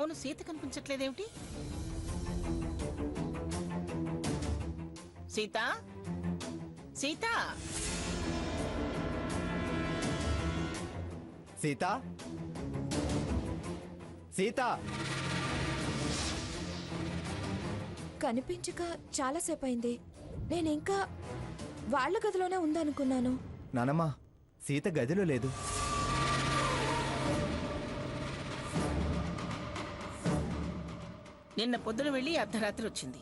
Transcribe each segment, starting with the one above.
అవును, సీత కనిపించట్లేదేమిటి? సీత, సీత, సీత, సీత. కనిపించక చాలాసేపు అయింది. నేనింకా వాళ్ళ గదిలోనే ఉందనుకున్నాను. నానమ్మ, సీత గదిలో లేదు. నిన్న పొద్దున వెళ్ళి అర్ధరాత్రి వచ్చింది.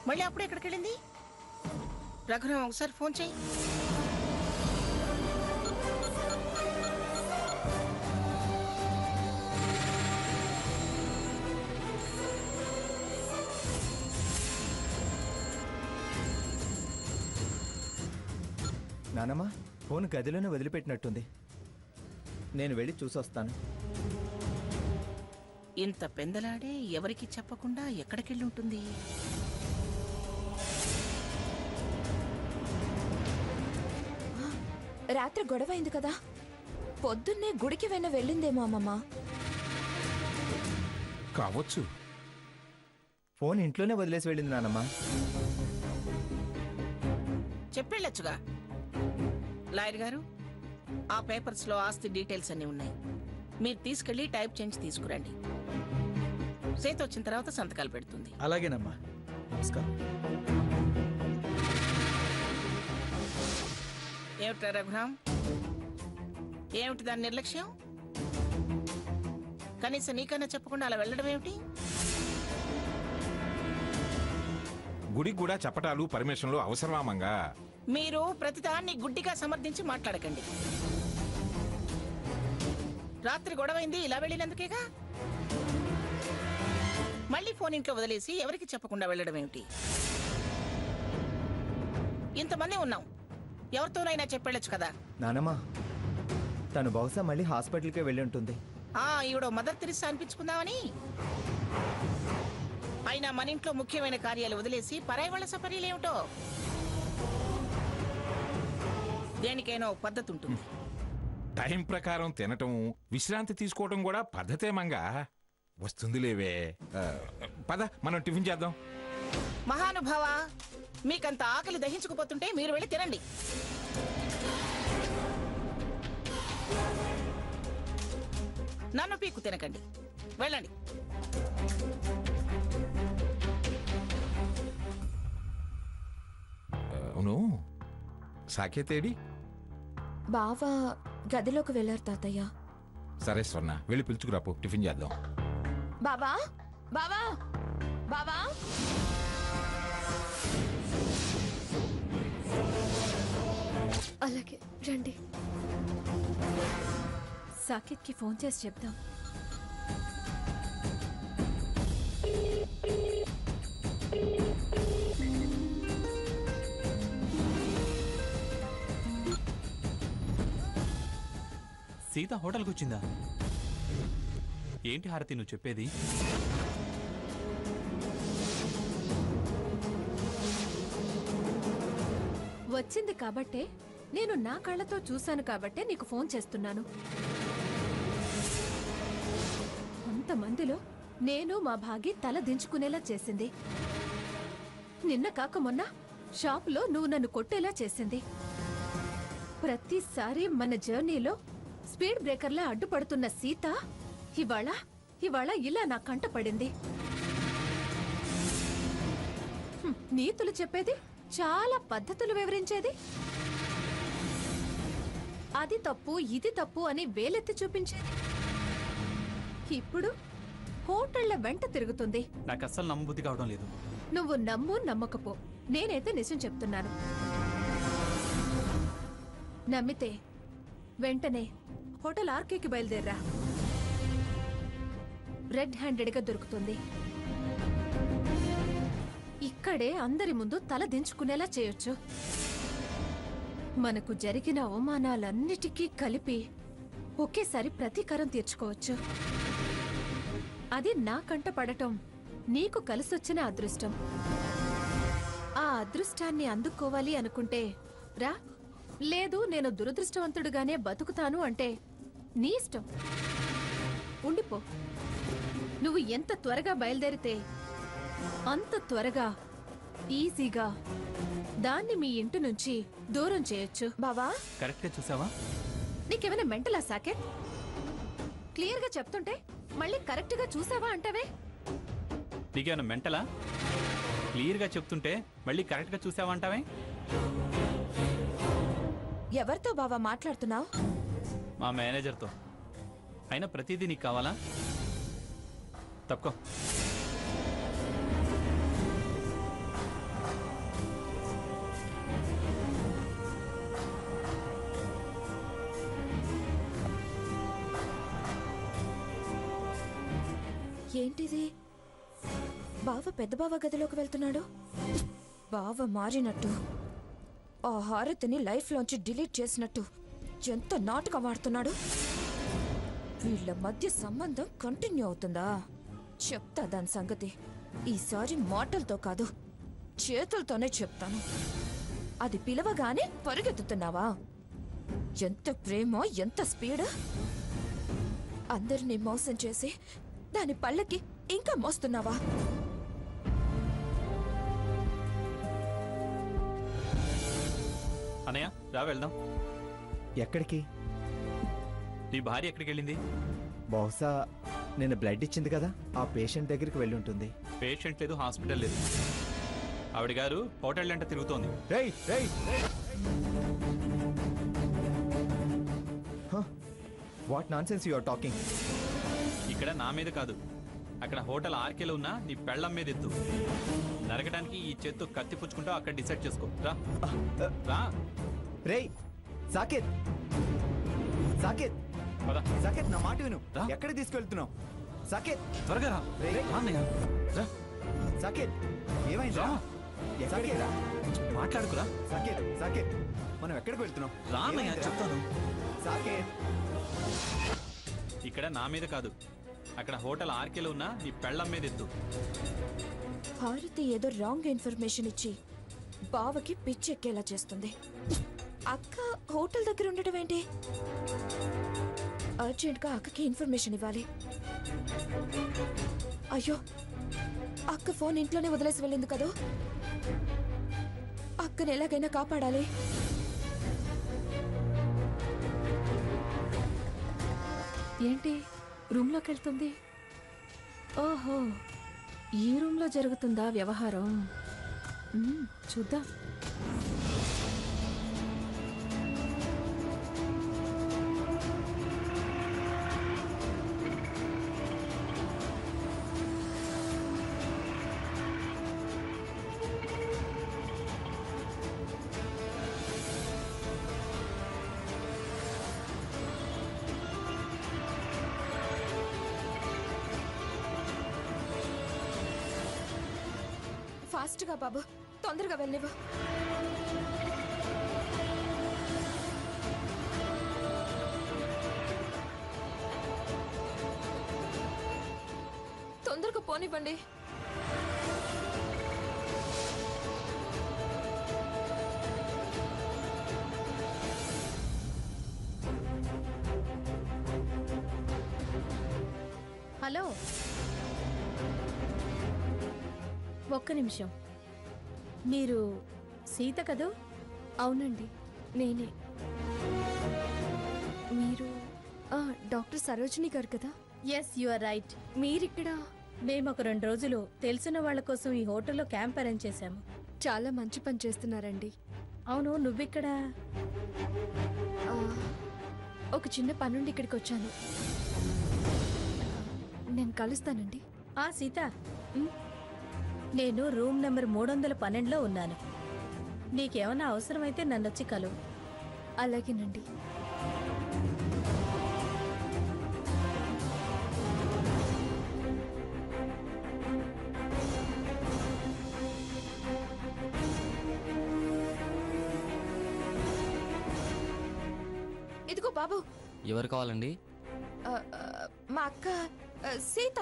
మళ్ళీ అప్పుడు ఎక్కడికి వెళ్ళింది? రఘురామ్, ఒకసారి ఫోన్ చేయి. నానమ్మ, ఫోన్ గదిలోనే వదిలిపెట్టినట్టుంది. నేను వెళ్ళి చూసొస్తాను. ఇంత పెందలాడే ఎవరికి చెప్పకుండా ఎక్కడికెళ్ళి ఉంటుంది? రాత్రి గొడవ అయింది కదా, పొద్దున్నే గుడికి వెళ్ళిందేమో అమ్మమ్మ. కావచ్చు. ఫోన్ ఇంట్లోనే వదిలేసి వెళ్ళింది నానమ్మ. చెప్పెళ్ళొచ్చుగా. లాయర్ గారు, ఆ పేపర్స్ లో ఆస్తి డీటెయిల్స్ అన్ని ఉన్నాయి. మీరు తీసుకెళ్లి టైప్ చేయించి తీసుకురండి. సీత వచ్చిన తర్వాత సంతకాలు పెడుతుంది. అలాగేనమ్మా. నమస్కారం. ఏమిట్రా రఘురామ్, ఏమిటి దాని నిర్లక్ష్యం? కనీసం నీకన్నా చెప్పకుండా అలా వెళ్ళడం ఏమిటి? గుడికి కూడా చెప్పటాలు పర్మిషన్లు అవసరమామంగా. మీరు ప్రతిదాన్ని గుడ్డిగా సమర్థించి మాట్లాడకండి. రాత్రి గొడవైంది ఇలా వెళ్ళినందుకేగా. మళ్ళీ ఫోన్ ఇంట్లో వదిలేసి ఎవరికి చెప్పకుండా వెళ్ళడం ఏమిటి? ఇంతమంది ఉన్నాం, ఎవరితోనైనా చెప్పెళ్ళొచ్చు కదా. నానమ్మ, తను బహుశా మళ్ళీ హాస్పిటల్కే వెళ్ళి ఉంటుంది. ఈవిడో మదర్ తెరిసా అనిపించుకుందామని. అయినా మన ఇంట్లో ముఖ్యమైన కార్యాలు వదిలేసి పరాయి వాళ్ళ సపర్యలేమిటో. దేనికైనా పద్ధతి ఉంటుంది. టైం ప్రకారం తినటం, విశ్రాంతి తీసుకోవటం కూడా పద్ధతేమంగా. వస్తుంది లేవే. పద, మనం టిఫిన్ చేద్దాం. మహానుభావ, మీకంత ఆకలి దహించుకుపోతుంటే మీరు వెళ్ళి తినండి. నన్ను పీకు తినకండి, వెళ్ళండి. అవును, సాకేతేడి? బావా గదిలోకి వెళ్ళారు తాతయ్య. సరే స్వర్ణ, వెళ్ళి పిలుచుకురాపో, టిఫిన్ చేద్దాం. బావా, బావా, బావా. అలాగే రండి. సాకేత్కి ఫోన్ చేసి చెప్దాం. సీత హోటల్కి వచ్చిందా? ఏంటి హారతి నువ్వు చెప్పేది? వచ్చింది కాబట్టే, నేను నా కళ్ళతో చూశాను కాబట్టే నీకు ఫోన్ చేస్తున్నాను. కొంతమందిలో నేను మా భాగి తల దించుకునేలా చేసింది. నిన్న కాక మొన్న షాపులో నువ్వు నన్ను కొట్టేలా చేసింది. ప్రతిసారి మన జర్నీలో స్పీడ్ బ్రేకర్లా అడ్డుపడుతున్న సీత ఇవాళ ఇలా నా కంట పడింది. నీతులు చెప్పేది, చాలా పద్ధతులు వివరించేది. అది తప్పు, ఇది తప్పు అని వేలెత్తి చూపించేది. ఇప్పుడు హోటళ్ల వెంట తిరుగుతుంది. నాకు అస్సలు నమ్మబుద్ధి కావడం లేదు. నువ్వు నమ్ము నమ్మకపో, నేనైతే నిజం చెప్తున్నాను. నమ్మితే వెంటనే హోటల్ ఆర్కేకి బయలుదేర్రా. రెడ్ హ్యాండెడ్గా దొరుకుతుంది. ఇక్కడే అందరి ముందు తల దించుకునేలా చేయొచ్చు. మనకు జరిగిన అవమానాలన్నిటికీ కలిపి ఒకేసారి ప్రతీకారం తీర్చుకోవచ్చు. అది నా కంట పడటం నీకు కలిసొచ్చిన అదృష్టం. ఆ అదృష్టాన్ని అందుకోవాలి అనుకుంటే రా, లేదు నేను దురదృష్టవంతుడుగానే బతుకుతాను అంటే నీ ఇష్టం. ఉండిపో. నువ్వు ఎంత త్వరగా బయలుదేరితే అంత త్వరగా ఈజీగా దాన్ని మీ ఇంటి నుంచి దూరం చేయొచ్చు. బావా కరెక్ట్గా చూసావా? నీకేమైనా మెంటలా సాకెట్? క్లియర్గా చెప్తుంటే మళ్ళీ కరెక్ట్గా చూసావా అంటావే? నీకేమైనా మెంటలా? క్లియర్గా చెప్తుంటే మళ్ళీ కరెక్ట్గా చూసావా అంటావే? ఎవరితో బావా మాట్లాడుతున్నావు? మా మేనేజర్తో. అయినా ప్రతిదీ నీకు కావాలా? తప్పుకో. ఏంటిది? బావ పెద్ద బావ గదిలోకి వెళ్తున్నాడు. బావ మారినట్టు, ఆ హారతిని లైఫ్లోంచి డిలీట్ చేసినట్టు ఎంత నాటకం ఆడుతున్నాడు. వీళ్ళ మధ్య సంబంధం కంటిన్యూ అవుతుందా? చెప్తా దాని సంగతి. ఈసారి మాటలతో కాదు, చేతులతోనే చెప్తాను. అది పిలవగానే పరిగెత్తుతున్నావా? ఎంత ప్రేమ, ఎంత స్పీడ్! అందరినీ మోసం చేసి దాని పళ్ళకి ఇంకా మోస్తున్నావా? అన్నయ్య రా వెళ్దాం. ఎక్కడికి? నీ భార్య ఎక్కడికి వెళ్ళింది? బహుశా నేను బ్లడ్ ఇచ్చింది కదా, ఆ పేషెంట్ దగ్గరికి వెళ్ళి ఉంటుంది. పేషెంట్ లేదు, హాస్పిటల్ లేదు. ఆవిడ గారు హోటల్ అంటే తిరుగుతోంది. రేయ్ రేయ్, what nonsense you are talking? ఇక్కడ నా మీద కాదు, అక్కడ హోటల్ ఆర్కేలో ఉన్న నీ పెళ్ళం మీద ఎత్తు. నరకడానికి ఈ చేత్తో కత్తి పుచ్చుకుంటూ అక్కడ డిసైడ్ చేసుకో. రా రా. రేయ్ సాకేత్, సాకేత్, పద. సాకేత్, నా మాట విను. రా. ఎక్కడ తీసుకెళ్తున్నావు? సాకేత్, త్వరగా రా. రేయ్, రా అన్నయ్య. రా. సాకేత్, ఏమైంది? రా. ఎక్కడికి రా? మాట్లాడుకురా. సాకేత్, సాకేత్, మనం ఎక్కడికి వెళ్తున్నాం? రా అన్నయ్య, ఏమైందిరా? చెప్తాను. సాకేత్, ఇక్కడ నా మీద కాదు, అక్కడ హోటల్ ఆర్కేలో ఉన్న నీ పెళ్ళం మీద ఎత్తు. హారతి ఏదో రాంగ్ ఇన్ఫర్మేషన్ ఇచ్చి బావకి పిచ్చెక్కేలా చేస్తుంది. అక్క హోటల్ దగ్గర ఉండటం ఏంటి? అర్జెంట్గా అక్కకి ఇన్ఫర్మేషన్ ఇవ్వాలి. అయ్యో, అక్క ఫోన్ ఇంట్లోనే వదిలేసి వెళ్ళింది కదా. అక్కని ఎలాగైనా కాపాడాలి. ఏంటి రూమ్లోకి వెళ్తుంది? ఓహో, ఈ రూమ్లో జరుగుతుందా వ్యవహారం? చూద్దాం. ఫాస్ట్గా బాబు, తొందరగా వెళ్ళివు. తొందరగా పోనివ్వండి. హలో, ఒక్క నిమిషం. మీరు సీత కదూ? అవునండి, నేనే. మీరు డాక్టర్ సరోజిని గారు కదా? Yes, you are right. మీరిక్కడ? మేము ఒక 2 రోజులు తెలిసిన వాళ్ళ కోసం ఈ హోటల్లో క్యాంప్ అరేంజ్ చేశాము. చాలా మంచి పని చేస్తున్నారండి. అవును, నువ్విక్కడ? ఆ, ఒక చిన్న పనుండి ఇక్కడికి వచ్చాను. నేను కలుస్తానండి. సీత, నేను రూమ్ నెంబర్ 312లో ఉన్నాను. నీకేమైనా అవసరమైతే నన్నొచ్చి కలువు. అలాగేనండి. ఇదిగో బాబు. ఎవరు కావాలండి? మా అక్క సీత.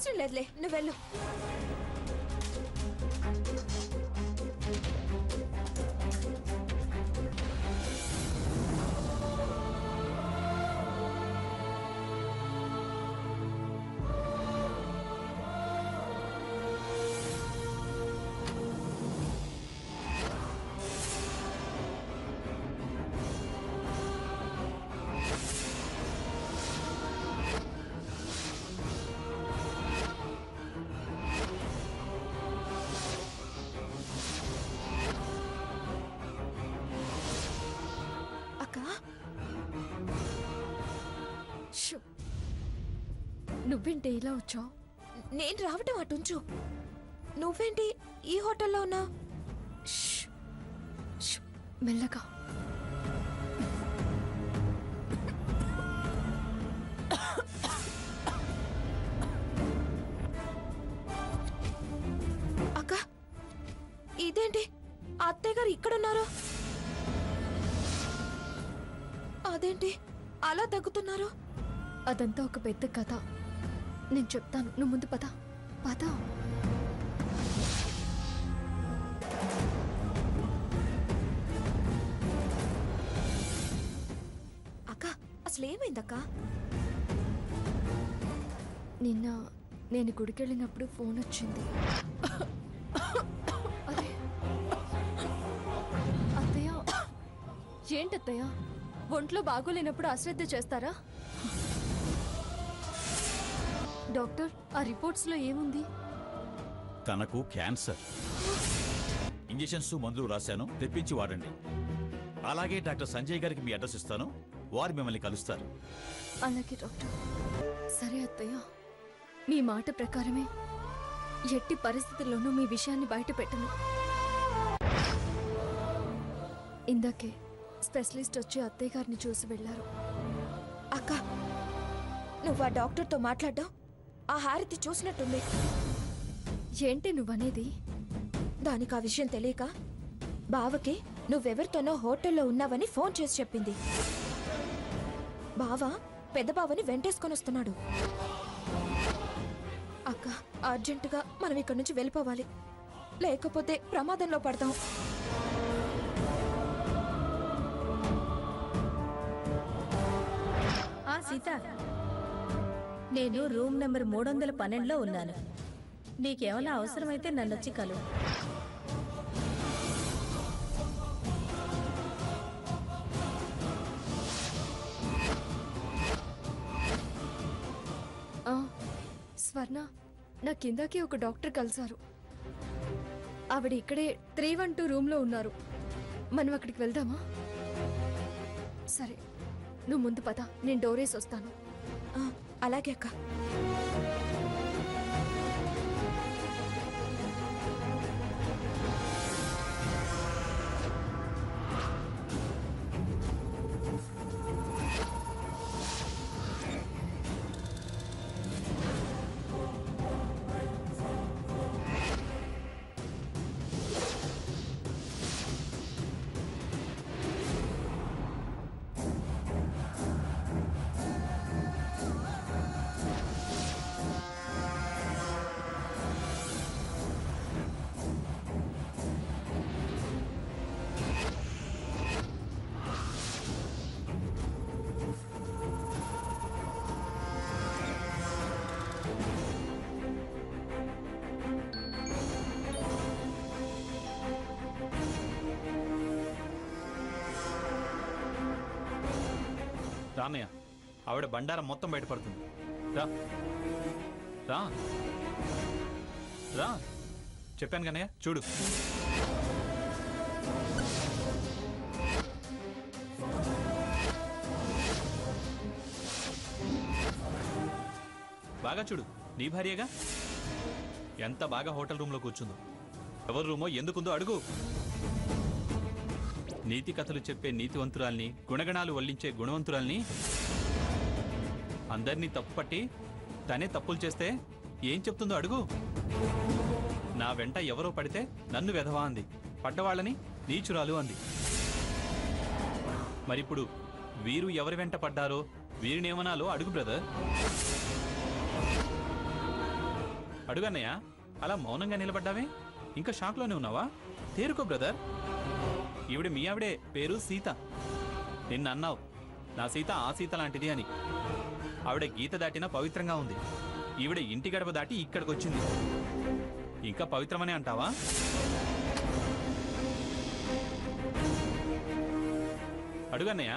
అవసరం లేదులే, నువ్వు వెళ్ళు. నువ్వేంటి ఇలా వచ్చావు? నేను రావటం అటుంచు. నువ్వేంటి ఈ హోటల్లో ఉన్నావు? మెల్లగా. అక్క, ఇదేంటి అత్తయ్య గారు ఇక్కడున్నారు? అదేంటి అలా తగ్గుతున్నారు? అదంతా ఒక పెద్ద కథ, నేను చెప్తాను. నువ్వు ముందు పద పద. అక్క, అసలు ఏమైందక్క? నిన్న నేను గుడికెళ్ళినప్పుడు ఫోన్ వచ్చింది. అరే అత్తయ్య, ఏంటత్తయ్య ఒంట్లో బాగోలేనప్పుడు అశ్రద్ధ చేస్తారా? డాక్టర్, ఆ రిపోర్ట్స్లో ఏముంది? తనకు క్యాన్సర్. ఇంజెక్షన్స్ మందులు రాశాను, తెప్పించి వాడండి. అలాగే డాక్టర్ సంజయ్ గారికి మీ అడ్రస్ ఇస్తాను, వారు మిమ్మల్ని కలుస్తారు. అలాగే డాక్టర్. సరే అత్తయ్య, మీ మాట ప్రకారమే ఎట్టి పరిస్థితుల్లోనూ మీ విషయాన్ని బయట పెట్టను. ఇందాకే స్పెషలిస్ట్ వచ్చి అత్తయ్య గారిని చూసి వెళ్ళారు. అక్క, నువ్వు ఆ డాక్టర్తో మాట్లాడ్డావు? ఆ హారతి చూసినట్టుంది. ఏంటి నువ్వనేది? దానికి ఆ విషయం తెలియక బావకి నువ్వెవరితోనో హోటల్లో ఉన్నావని ఫోన్ చేసి చెప్పింది. బావ పెద్ద బావని వెంటేసుకొని వస్తున్నాడు. అక్క, అర్జెంటుగా మనం ఇక్కడి నుంచి వెళ్ళిపోవాలి, లేకపోతే ప్రమాదంలో పడతాం. సీత, నేను రూమ్ నెంబర్ 312లో ఉన్నాను. నీకేమైనా అవసరమైతే నన్నొచ్చి కలువు. స్వర్ణ, నా కిందకి ఒక డాక్టర్ కలిశారు. ఆవిడ ఇక్కడే 312 రూమ్లో ఉన్నారు. మనం అక్కడికి వెళ్దామా? సరే, నువ్వు ముందు పద, నేను డోరేసి వస్తాను. అలాగే అక్క. రానయ్య, ఆవిడ బండారం మొత్తం బయటపడుతుంది. రా రా రా, చెప్పాను కన్నయ్య, చూడు. బాగా చూడు, నీ భార్యగా ఎంత బాగా హోటల్ రూమ్లో కూర్చుందో. ఎవరి రూమో ఎందుకుందో అడుగు. నీతి కథలు చెప్పే నీతివంతురాల్ని, గుణగణాలు వల్లించే గుణవంతురాల్ని అందరినీ తప్పుపట్టి తనే తప్పులు చేస్తే ఏం చెప్తుందో అడుగు. నా వెంట ఎవరో పడితే నన్ను వెధవా అంది, పడ్డవాళ్ళని నీచురాలు అంది. మరిప్పుడు వీరు ఎవరి వెంట పడ్డారో వీరినేమనాలో అడుగు బ్రదర్. అడుగన్నయ్య, అలా మౌనంగా నిలబడ్డావే? ఇంకా షాక్లోనే ఉన్నావా? తేరుకో బ్రదర్. ఈవిడ మీ ఆవిడే, పేరు సీత. నిన్న అన్నావు నా సీత ఆ సీత లాంటిది అని. ఆవిడ గీత దాటినా పవిత్రంగా ఉంది. ఈవిడ ఇంటి గడప దాటి ఇక్కడికొచ్చింది. ఇంకా పవిత్రమనే అంటావా? అడుగన్నయ్య,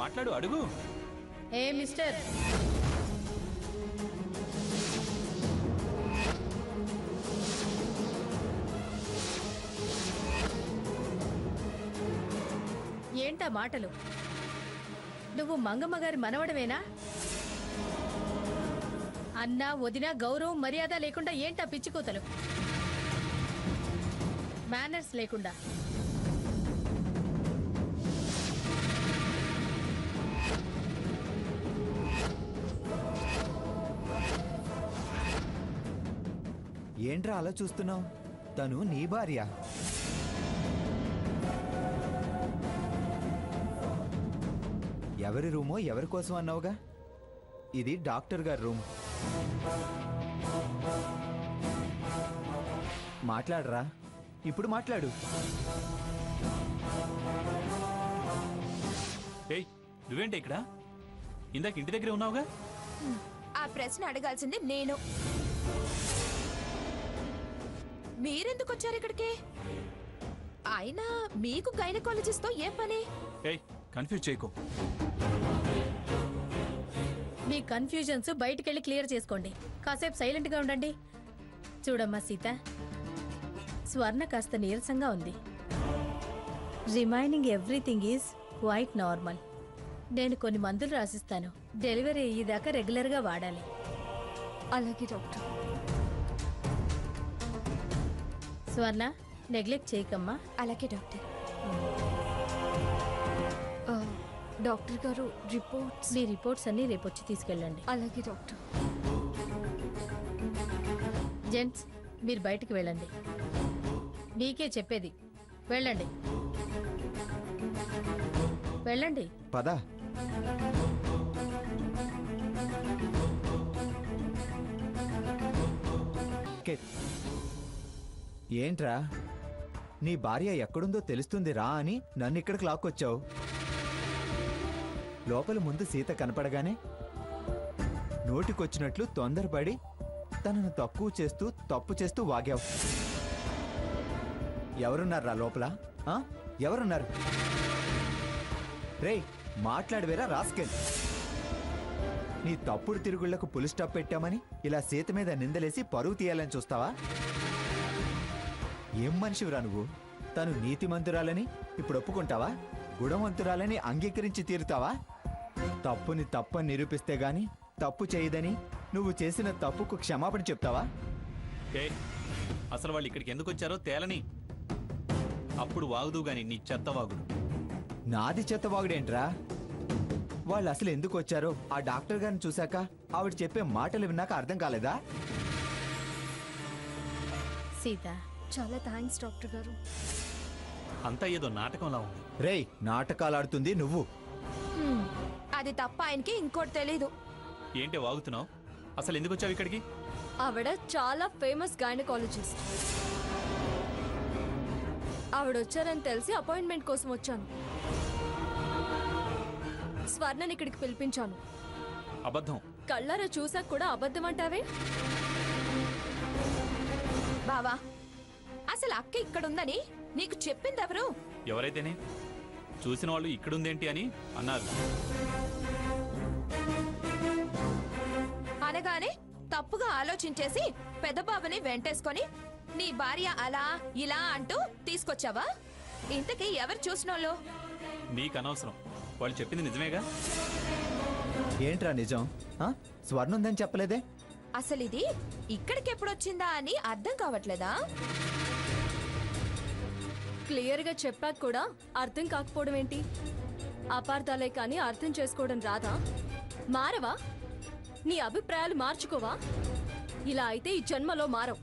మాట్లాడు, అడుగు. ఏ మిస్టర్, ఏంటా మాటలు? నువ్వు మంగమ్మగారి మనవడమేనా? అన్నా వదినా గౌరవం మర్యాద లేకుండా ఏంటా పిచ్చికూతలు? మేనర్స్ లేకుండా. ఏంట్రా అలా చూస్తున్నావు? తను నీ భార్య. ఎవరి రూమో ఎవరి కోసం అన్నావుగా? ఇది డాక్టర్ గారి రూమ్. మాట్లాడరా, ఇప్పుడు మాట్లాడు. ఏయ్, నువ్వేంటి ఇక్కడ? ఇందాక ఇంటి దగ్గరే ఉన్నావుగా? ఆ ప్రశ్న అడగాల్సింది నేను. మీరెందుకు వచ్చారు ఇక్కడికి? అయినా మీకు గైనకాలజిస్ట్ తో ఏం పని? ఏయ్, కన్ఫ్యూజ్ చేయకు. మీ కన్ఫ్యూజన్స్ బయటికెళ్ళి క్లియర్ చేసుకోండి. కాసేపు సైలెంట్గా ఉండండి. చూడమ్మా సీత, స్వర్ణ కాస్త నీరసంగా ఉంది. Remaining everything is quite normal. నేను కొన్ని మందులు రాసిస్తాను. డెలివరీ అయ్యేదాకా రెగ్యులర్గా వాడాలి. అలాగే డాక్టర్. స్వర్ణ, నెగ్లెక్ట్ చేయకమ్మా. అలాగే డాక్టర్. డాక్టర్ గారు, రిపోర్ట్స్. మీ రిపోర్ట్స్ అన్నీ రేపొచ్చి తీసుకెళ్ళండి. అలాగే డాక్టర్. జెంట్స్, మీరు బయటికి వెళ్ళండి. మీకే చెప్పేది, వెళ్ళండి వెళ్ళండి. పద. ఏంట్రా, నీ భార్య ఎక్కడుందో తెలుస్తుంది రా అని నన్ను ఇక్కడికి లాక్కొచ్చావు. లోపల ముందు సీత కనపడగానే నోటికొచ్చినట్లు తొందరపడి తనను తక్కువ చేస్తూ తప్పు చేస్తూ వాగావు. ఎవరున్నారా లోపల? ఎవరున్నారు? రేయ్, మాట్లాడవేరా రాస్కెల్. నీ తప్పుడు తిరుగుళ్లకు పులి స్టాప్ పెట్టామని ఇలా సీత మీద నిందలేసి పరువు తీయాలని చూస్తావా? ఏం మనిషివిరా నువ్వు? తను నీతిమంతురాలని ఇప్పుడు ఒప్పుకుంటావా? గుణవంతురాలని అంగీకరించి తీరుతావా? తప్పుని తప్పని నిరూపిస్తే గాని తప్పు చేయదని నువ్వు చేసిన తప్పుకు క్షమాపణ చెప్తావా? అసలు వాళ్ళు ఇక్కడికి ఎందుకు వచ్చారో తేలని. అప్పుడు వాగుదు గాని నీ చెత్త వాగుడు. నాది చెత్త వాగుడేంట్రా? వాళ్ళు అసలు ఎందుకు వచ్చారో ఆ డాక్టర్ గారిని చూశాక ఆవిడ చెప్పే మాటలు విన్నాక అర్థం కాలేదా? సీత, చాలా థ్యాంక్స్ డాక్టర్ గారు. అంతా ఏదో నాటకంలా ఉంది. రేయ్, నాటకాలు ఆడుతుంది నువ్వు. అది తప్ప ఆయనకి ఇంకోటి తెలీదు. ఏంటి వాగుతున్నావు? అసలు ఎందుకు వచ్చావు ఇక్కడికి? ఆవిడ చాలా ఫేమస్ గైనకాలజిస్ట్. ఆవిడ వచ్చారని తెలిసి అపాయింట్మెంట్ కోసం వచ్చాను. స్వర్ణని ఇక్కడికి పిలిపించాను. అబద్ధం. కళ్ళారా చూసాక కూడా అబద్ధం అంటావే? బావా, అసలు అక్క ఇక్కడుందని నీకు చెప్పిందెవరు? ఎవరైతేనే చూసిన వాళ్ళు ఇక్కడుందేంటి అని అన్నారు. అనగానే తప్పుగా ఆలోచించేసి పెద్ద బాబుని వెంటేసుకొని నీ భార్య అలా ఇలా అంటూ తీసుకొచ్చావా? ఇంతకీ ఎవరు చూసినోళ్ళు? నీకు అనవసరం. వాళ్ళు చెప్పింది నిజమేగా. ఏంట్రా నిజం? స్వర్ణ ఉందని చెప్పలేదే? అసలు ఇది ఇక్కడికి ఎప్పుడొచ్చిందా అని అర్థం కావట్లేదా? క్లియర్గా చెప్పాక కూడా అర్థం కాకపోవడం ఏంటి? అపార్థాలే కానీ అర్థం చేసుకోవడం రాదా? మారవా? నీ అభిప్రాయాలు మార్చుకోవా? ఇలా అయితే ఈ జన్మలో మారవు.